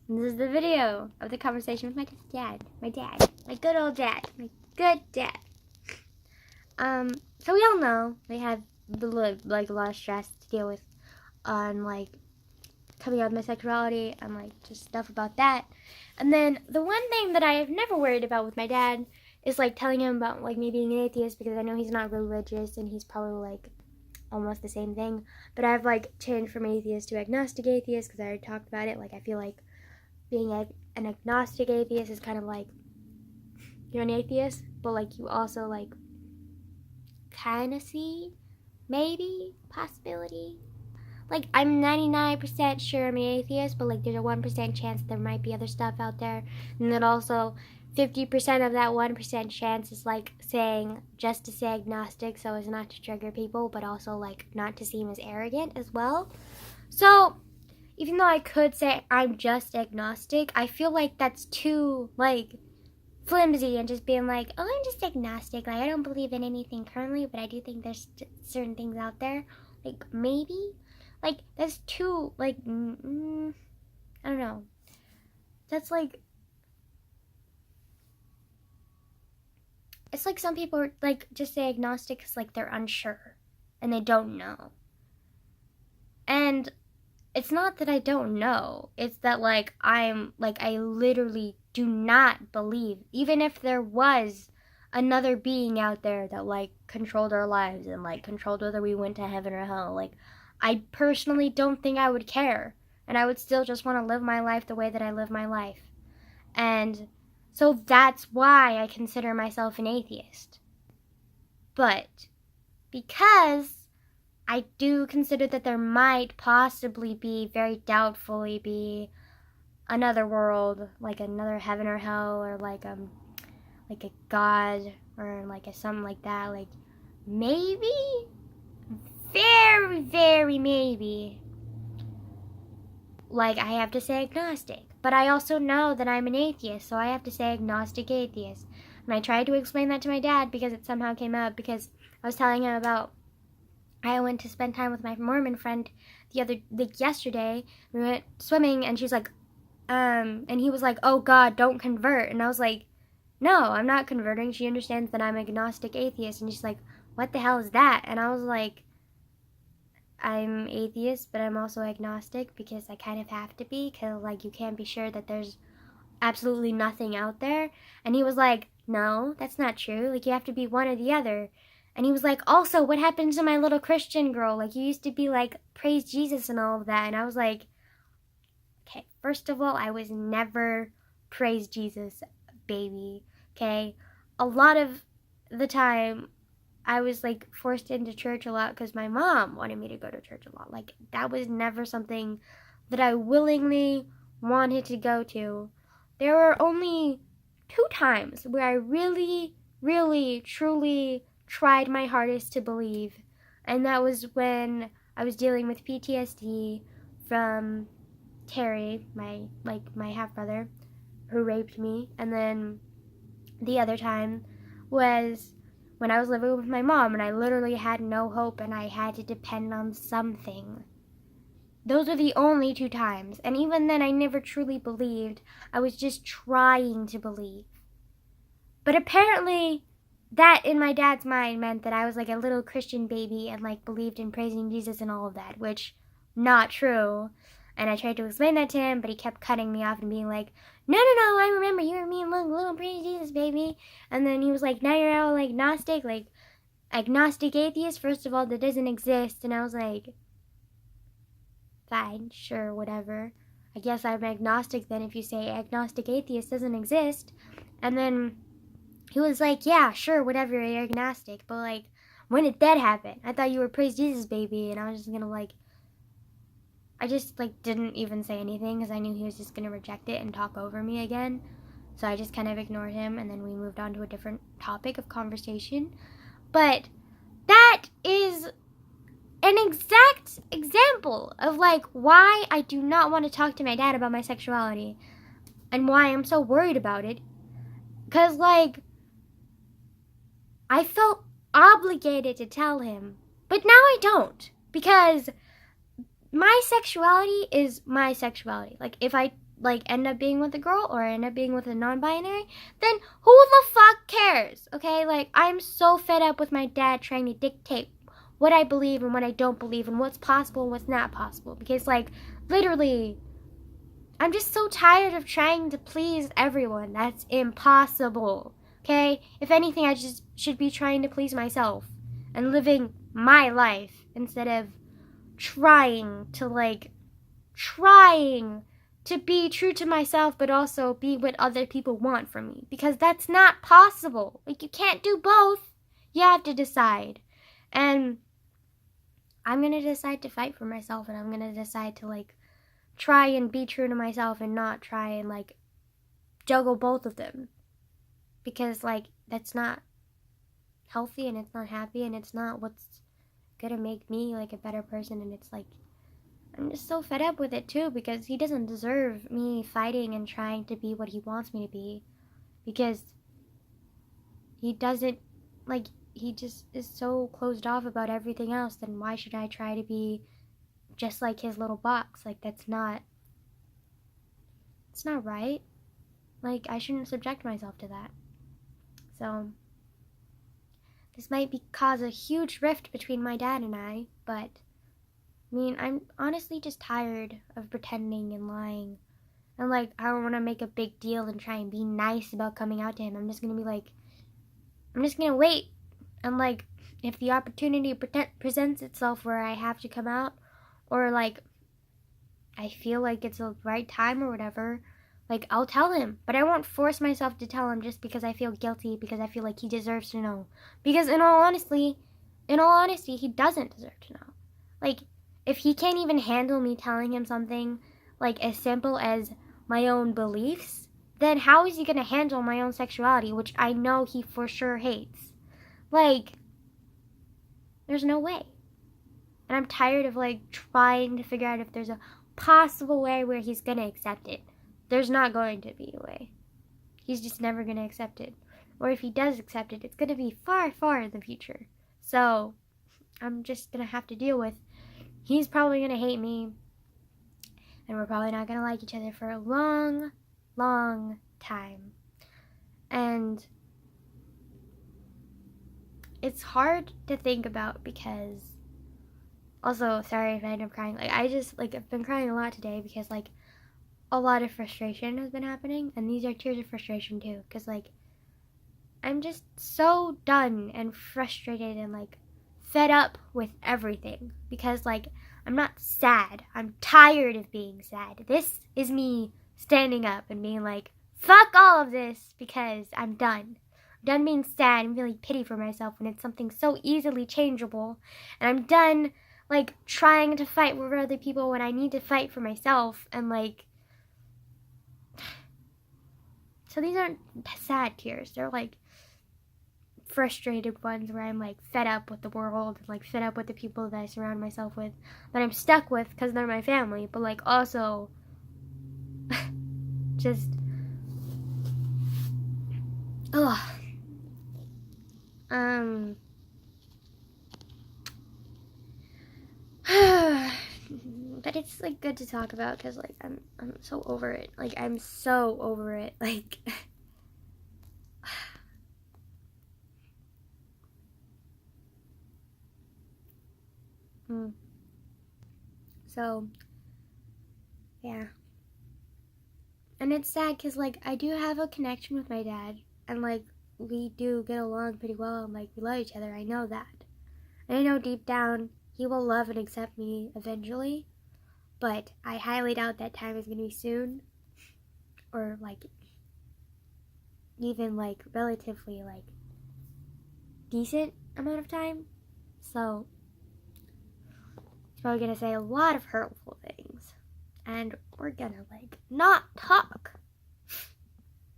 And this is the video of the conversation with my dad. My good old dad. My good dad. So we all know they have like a lot of stress to deal with on like coming out of my sexuality and like just stuff about that. And then the one thing that I have never worried about with my dad is like telling him about like me being an atheist, because I know he's not religious and he's probably like almost the same thing. But I've like changed from atheist to agnostic atheist because I already talked about it. Like I feel like being an agnostic atheist is kind of like you're an atheist, but like you also like kind of see maybe possibility. Like I'm 99% sure I'm an atheist, but like there's a 1% chance there might be other stuff out there, and then also 50% of that 1% chance is like saying just to say agnostic so as not to trigger people, but also like not to seem as arrogant as well. So even though I could say I'm just agnostic, I feel like that's too like flimsy, and just being like, oh, I'm just agnostic. Like I don't believe in anything currently, but I do think there's certain things out there. Like maybe, like that's too like I don't know. That's like, it's like some people like just say agnostic because like they're unsure and they don't know. And it's not that I don't know. It's that like I literally do not believe, even if there was another being out there that like controlled our lives and like controlled whether we went to heaven or hell. Like I personally don't think I would care, and I would still just want to live my life the way that I live my life. And so that's why I consider myself an atheist. But because I do consider that there might possibly be, very doubtfully be, another world, like another heaven or hell, or like a god, or like a something like that. Like maybe, very, very maybe, like I have to say agnostic. But I also know that I'm an atheist, so I have to say agnostic atheist. And I tried to explain that to my dad because it somehow came up, because I was telling him about I went to spend time with my Mormon friend yesterday. We went swimming, and she's like, and he was like, oh God, don't convert. And I was like, no, I'm not converting. She understands that I'm agnostic atheist. And she's like, what the hell is that? And I was like, I'm atheist, but I'm also agnostic because I kind of have to be, because like you can't be sure that there's absolutely nothing out there. And he was like, no, that's not true. Like you have to be one or the other. And he was like, also, what happened to my little Christian girl? Like, you used to be like, praise Jesus and all of that. And I was like, okay, first of all, I was never praise Jesus, baby. Okay? A lot of the time, I was like forced into church a lot because my mom wanted me to go to church a lot. Like, that was never something that I willingly wanted to go to. There were only 2 times where I really, really, truly tried my hardest to believe, and that was when I was dealing with PTSD from Terry, my half brother, who raped me. And then the other time was when I was living with my mom and I literally had no hope and I had to depend on something. Those are the only 2 times, and even then I never truly believed. I was just trying to believe. But apparently that in my dad's mind meant that I was like a little Christian baby and like believed in praising Jesus and all of that, which not true. And I tried to explain that to him, but he kept cutting me off and being like, no, I remember you were me and little praise Jesus baby. And then he was like, now you're all agnostic, like agnostic atheist. First of all, that doesn't exist. And I was like, fine, sure, whatever. I guess I'm agnostic then if you say agnostic atheist doesn't exist. And then he was like, yeah, sure, whatever, you're agnostic. But, like, when did that happen? I thought you were praise Jesus, baby. And I was just gonna, like, I just, like, didn't even say anything because I knew he was just gonna reject it and talk over me again. So I just kind of ignored him, and then we moved on to a different topic of conversation. But that is an exact example of, like, why I do not want to talk to my dad about my sexuality and why I'm so worried about it. Because, like, I felt obligated to tell him, but now I don't, because my sexuality is my sexuality. Like, if I like end up being with a girl or I end up being with a non-binary, then who the fuck cares? Okay, like I'm so fed up with my dad trying to dictate what I believe and what I don't believe and what's possible and what's not possible, because like literally I'm just so tired of trying to please everyone. That's impossible. Okay? If anything, I just should be trying to please myself and living my life instead of trying to be true to myself but also be what other people want from me, because that's not possible. Like, you can't do both. You have to decide. And I'm going to decide to fight for myself, and I'm going to decide to like try and be true to myself and not try and like juggle both of them, because like that's not healthy and it's not happy and it's not what's gonna make me like a better person. And it's like I'm just so fed up with it too, because he doesn't deserve me fighting and trying to be what he wants me to be, because he doesn't, like, he just is so closed off about everything else. Then why should I try to be just like his little box? Like, it's not right. Like, I shouldn't subject myself to that. So this might cause a huge rift between my dad and I, but I mean, I'm honestly just tired of pretending and lying. And like, I don't want to make a big deal and try and be nice about coming out to him. I'm just going to wait. And like, if the opportunity presents itself where I have to come out, or like I feel like it's the right time or whatever, like I'll tell him. But I won't force myself to tell him just because I feel guilty, because I feel like he deserves to know. Because in all honesty, he doesn't deserve to know. Like, if he can't even handle me telling him something like as simple as my own beliefs, then how is he going to handle my own sexuality, which I know he for sure hates? Like, there's no way. And I'm tired of like trying to figure out if there's a possible way where he's going to accept it. There's not going to be a way. He's just never going to accept it. Or if he does accept it, it's going to be far, far in the future. So I'm just going to have to deal with, he's probably going to hate me, and we're probably not going to like each other for a long, long time. And it's hard to think about, because also, sorry if I end up crying. Like, I've been crying a lot today because like a lot of frustration has been happening, and these are tears of frustration too, because like I'm just so done and frustrated and like fed up with everything, because like I'm not sad. I'm tired of being sad. This is me standing up and being like, fuck all of this, because I'm done. I'm done being sad and feeling pity for myself when it's something so easily changeable. And I'm done like trying to fight for other people when I need to fight for myself. And like, so these aren't sad tears. They're like frustrated ones where I'm like fed up with the world, like fed up with the people that I surround myself with, that I'm stuck with because they're my family, but like also just but it's like good to talk about, because like I'm so over it. Like, I'm so over it. Like so yeah. And it's sad because like I do have a connection with my dad, and like we do get along pretty well, and like we love each other. I know that. And I know deep down he will love and accept me eventually, but I highly doubt that time is going to be soon, or like even like relatively like decent amount of time. So he's probably going to say a lot of hurtful things, and we're going to like not talk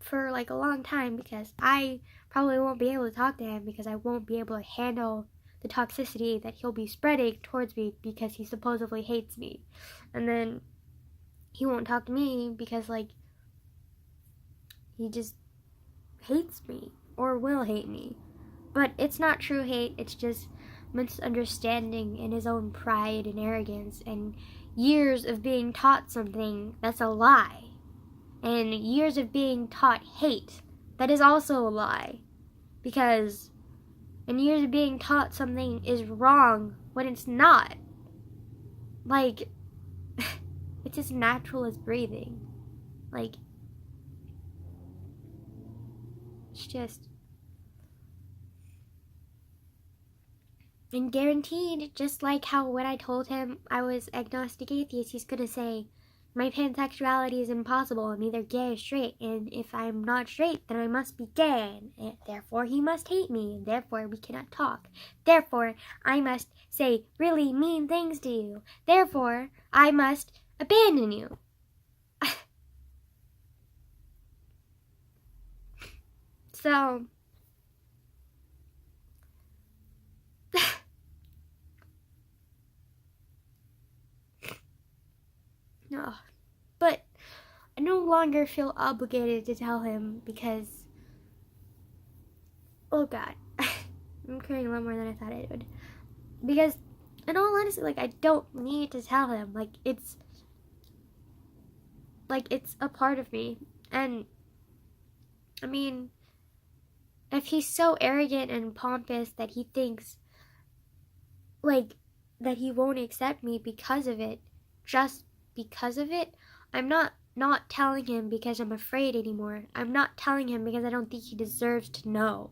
for like a long time, because I probably won't be able to talk to him, because I won't be able to handle the toxicity that he'll be spreading towards me, because he supposedly hates me. And then he won't talk to me because like he just hates me, or will hate me. But it's not true hate, it's just misunderstanding and his own pride and arrogance and years of being taught something that's a lie. and years of being taught hate, that is also a lie. Because in years of being taught something is wrong when it's not. Like, it's as natural as breathing. Like, it's just... And guaranteed, just like how when I told him I was agnostic atheist, he's gonna say, my pansexuality is impossible. I'm either gay or straight, and if I'm not straight, then I must be gay, and therefore he must hate me, and therefore we cannot talk. Therefore, I must say really mean things to you. Therefore, I must abandon you. So... No, but I no longer feel obligated to tell him because, oh God, I'm crying a lot more than I thought I would. Because, in all honesty, like, I don't need to tell him. Like, it's a part of me. And, I mean, if he's so arrogant and pompous that he thinks, like, that he won't accept me because of it, just because of it, I'm not telling him because I'm afraid anymore. I'm not telling him because I don't think he deserves to know.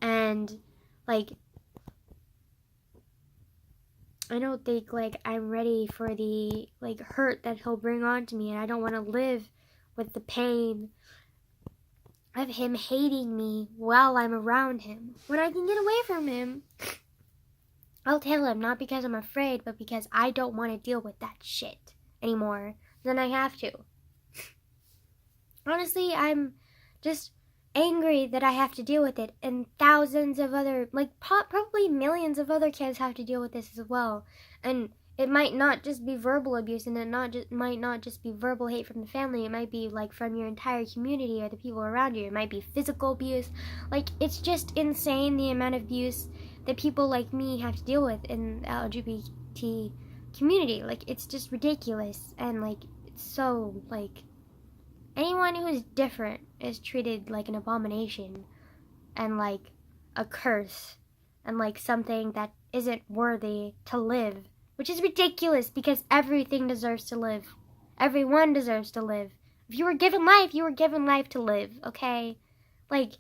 And, like, I don't think, like, I'm ready for the, like, hurt that he'll bring on to me, and I don't want to live with the pain of him hating me while I'm around him. When I can get away from him, I'll tell him, not because I'm afraid, but because I don't want to deal with that shit anymore than I have to. Honestly, I'm just angry that I have to deal with it, and thousands of other, like, probably millions of other kids have to deal with this as well. And it might not just be verbal abuse, and it might not just be verbal hate from the family. It might be, like, from your entire community or the people around you. It might be physical abuse. Like, it's just insane the amount of abuse that people like me have to deal with in the LGBT community. Like, it's just ridiculous, and, like, it's so, like, anyone who is different is treated like an abomination and like a curse and like something that isn't worthy to live, which is ridiculous because everything deserves to live. Everyone deserves to live. If you were given life, you were given life to live, okay? Like,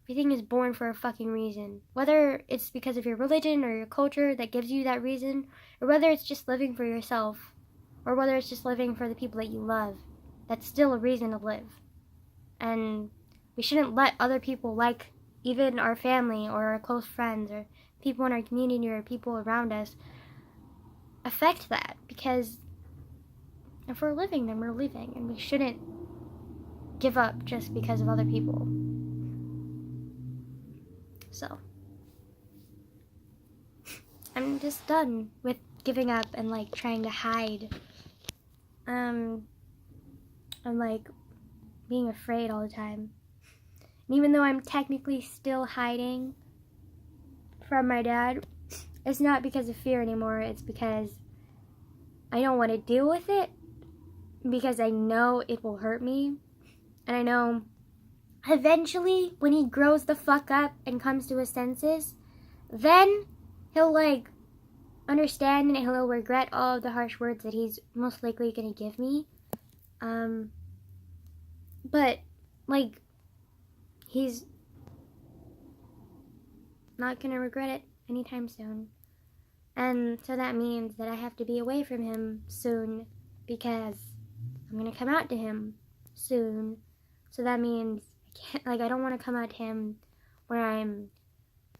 everything is born for a fucking reason. Whether it's because of your religion or your culture that gives you that reason, or whether it's just living for yourself, or whether it's just living for the people that you love, that's still a reason to live. And we shouldn't let other people, like even our family or our close friends or people in our community or people around us, affect that. Because if we're living, then we're living, and we shouldn't give up just because of other people. So, I'm just done with giving up and like trying to hide. And like being afraid all the time. And even though I'm technically still hiding from my dad, it's not because of fear anymore. It's because I don't want to deal with it, because I know it will hurt me. And I know eventually when he grows the fuck up and comes to his senses, then he'll like understand and he'll regret all of the harsh words that he's most likely gonna give me. But, like, he's not gonna regret it anytime soon. And so that means that I have to be away from him soon, because I'm gonna come out to him soon. So that means I don't want to come out to him when I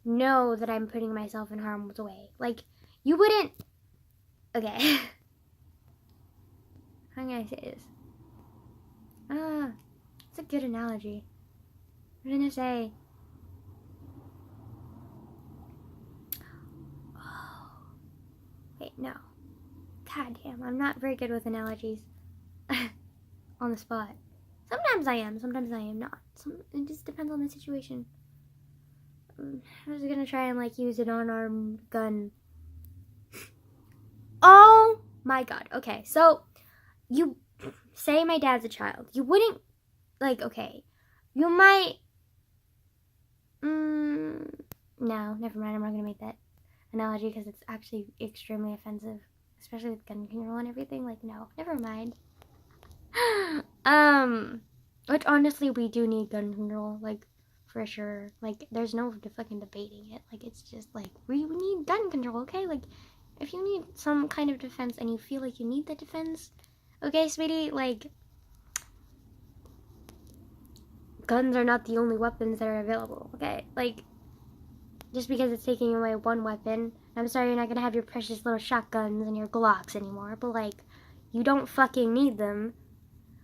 know that I'm putting myself in harm's way. Like, you wouldn't... Okay. How can I say this? It's a good analogy. I'm gonna say... Oh. Wait, no. God damn, I'm not very good with analogies. On the spot. Sometimes I am, sometimes I am not. It just depends on the situation. I was gonna try and, like, use an unarmed gun. Oh my god. Okay, so, say my dad's a child. You wouldn't, like, okay, you might, no, never mind, I'm not gonna make that analogy because it's actually extremely offensive, especially with gun control and everything. Like, no, never mind. Which honestly, we do need gun control, like, for sure. Like, there's no fucking debating it. Like, it's just like, we need gun control, okay? Like, if you need some kind of defense and you feel like you need the defense, okay, sweetie, like, guns are not the only weapons that are available, okay? Like, just because it's taking away one weapon, I'm sorry you're not gonna have your precious little shotguns and your Glocks anymore, but, like, you don't fucking need them.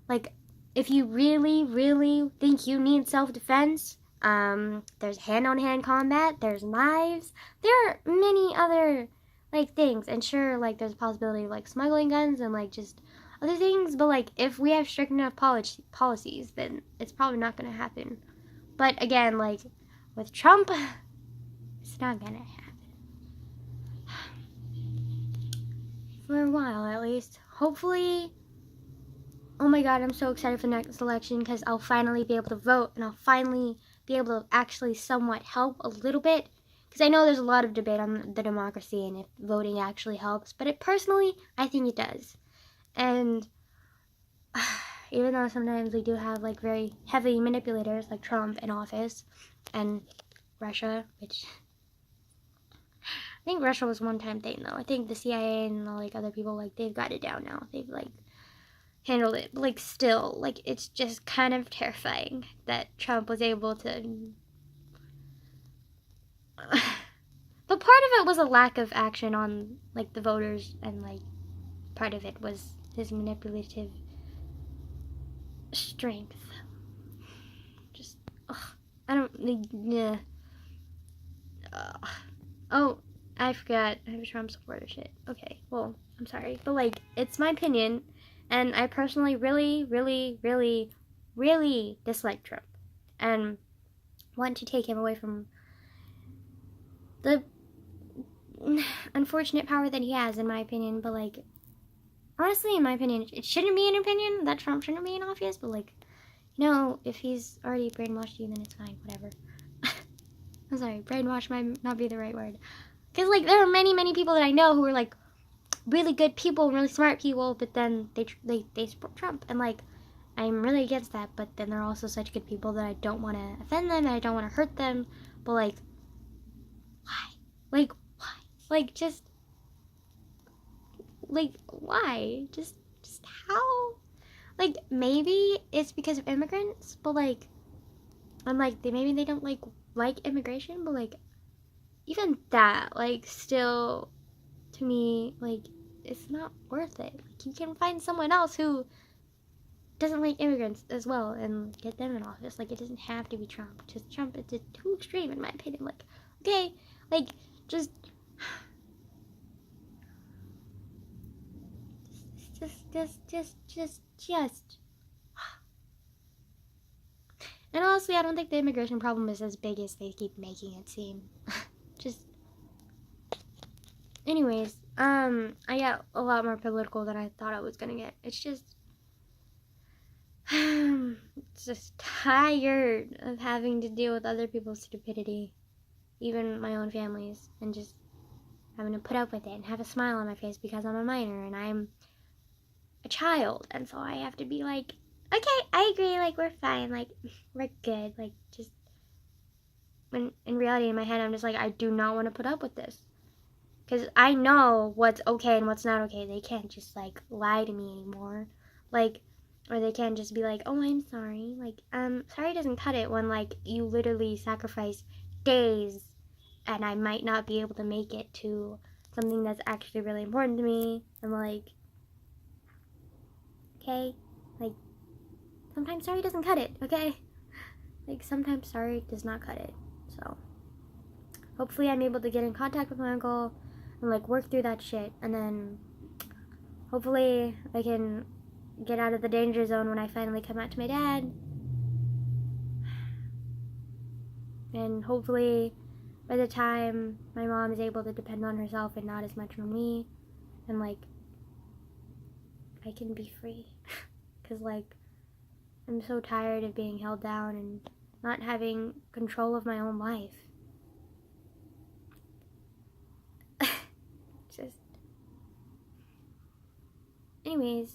Like, if you really, really think you need self-defense, there's hand-on-hand combat, there's knives, there are many other, like, things, and sure, like, there's a possibility of, like, smuggling guns and, like, just other things, but, like, if we have strict enough policies, then it's probably not gonna happen. But, again, like, with Trump, it's not gonna happen. For a while, at least. Hopefully, oh my god, I'm so excited for the next election because I'll finally be able to vote and I'll finally be able to actually somewhat help a little bit. Because I know there's a lot of debate on the democracy and if voting actually helps, but personally, I think it does. And even though sometimes we do have, like, very heavy manipulators like Trump in office and Russia, which I think Russia was a one-time thing, though. I think the CIA and, like, other people, like, they've got it down now. They've, like, handled it, but, like, still, like, it's just kind of terrifying that Trump was able to but part of it was a lack of action on, like, the voters, and, like, part of it was his manipulative strength. Just, I don't, yeah. Oh, I forgot, I'm a Trump supporter shit. Okay, well, I'm sorry, but, like, it's my opinion. And I personally really, really, really, really dislike Trump. And want to take him away from the unfortunate power that he has, in my opinion. But, like, honestly, in my opinion, it shouldn't be an opinion that Trump shouldn't be in office. But, like, you know, if he's already brainwashed you, then it's fine. Whatever. I'm sorry, brainwash might not be the right word. Because, like, there are many, many people that I know who are, like, really good people, really smart people, but then they support Trump, and, like, I'm really against that, but then they're also such good people that I don't want to offend them, and I don't want to hurt them, but, like, why? Like, why? Like, just, like, why? Just how? Like, maybe it's because of immigrants, but, like, I'm like, maybe they don't, like immigration, but, like, even that, like, still, to me, like, it's not worth it. Like, you can find someone else who doesn't like immigrants as well and get them in office. Like, it doesn't have to be Trump. Just Trump, it's too extreme in my opinion. Like, okay, like, just and honestly, I don't think the immigration problem is as big as they keep making it seem. Just, anyways, I got a lot more political than I thought I was gonna get. It's just tired of having to deal with other people's stupidity, even my own family's, and just having to put up with it and have a smile on my face because I'm a minor and I'm a child, and so I have to be like, okay, I agree, like, we're fine, like, we're good, like, just, when in reality, in my head, I'm just like, I do not want to put up with this. Because I know what's okay and what's not okay. They can't just, like, lie to me anymore. Like, or they can't just be like, oh, I'm sorry. Like, sorry doesn't cut it when, like, you literally sacrifice days and I might not be able to make it to something that's actually really important to me. I'm like, okay? Like, sometimes sorry doesn't cut it, okay? Like, sometimes sorry does not cut it. So, hopefully I'm able to get in contact with my uncle and, like, work through that shit, and then hopefully I can get out of the danger zone when I finally come out to my dad, and hopefully by the time my mom is able to depend on herself and not as much on me, and, like, I can be free, because, like, I'm so tired of being held down and not having control of my own life. Just... Anyways,